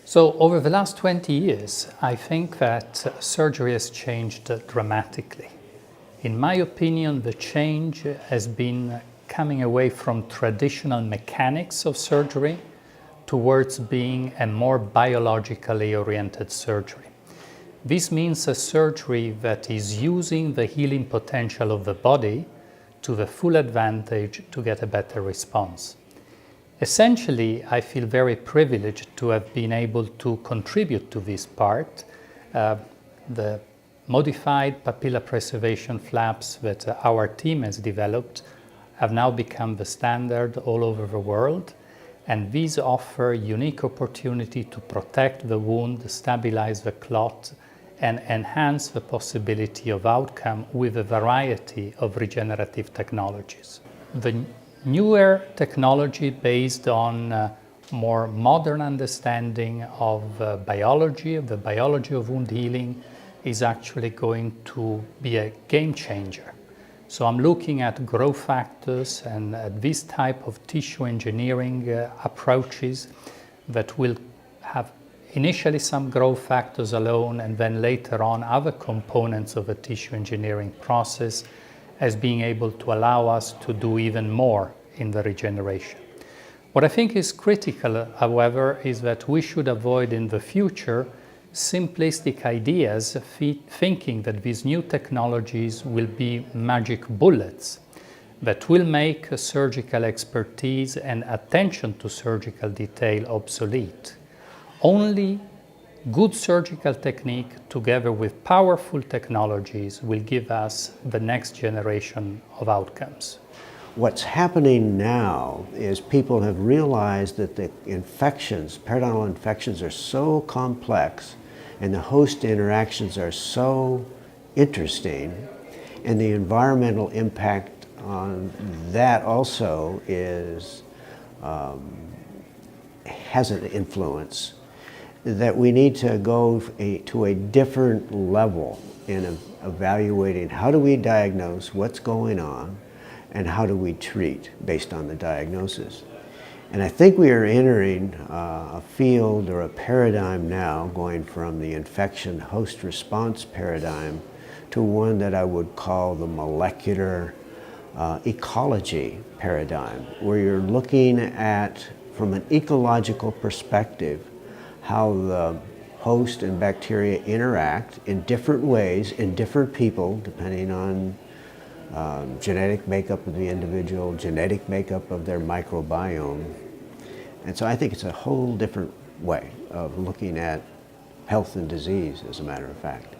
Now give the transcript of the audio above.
So over the last 20 years, I think that surgery has changed dramatically. In my opinion, the change has been coming away from traditional mechanics of surgery towards being a more biologically oriented surgery. This means a surgery that is using the healing potential of the body to the full advantage to get a better response. Essentially, I feel very privileged to have been able to contribute to this part. The modified papilla preservation flaps that our team has developed have now become the standard all over the world, and these offer unique opportunity to protect the wound, stabilize the clot, and enhance the possibility of outcome with a variety of regenerative technologies. The newer technology based on more modern understanding of biology, of the biology of wound healing, is actually going to be a game changer. So I'm looking at growth factors and at this type of tissue engineering approaches that will have initially some growth factors alone, and then later on other components of the tissue engineering process as being able to allow us to do even more in the regeneration. What I think is critical, however, is that we should avoid in the future simplistic ideas, thinking that these new technologies will be magic bullets that will make surgical expertise and attention to surgical detail obsolete. Only good surgical technique together with powerful technologies will give us the next generation of outcomes. What's happening now is people have realized that the infections, periodontal infections, are so complex and the host interactions are so interesting, and the environmental impact on that also has an influence, that we need to go to a different level in evaluating how do we diagnose what's going on and how do we treat based on the diagnosis. And I think we are entering a field or a paradigm now, going from the infection host response paradigm to one that I would call the molecular ecology paradigm, where you're looking at, from an ecological perspective, how the host and bacteria interact in different ways in different people, depending on genetic makeup of the individual, genetic makeup of their microbiome. And so I think it's a whole different way of looking at health and disease, as a matter of fact.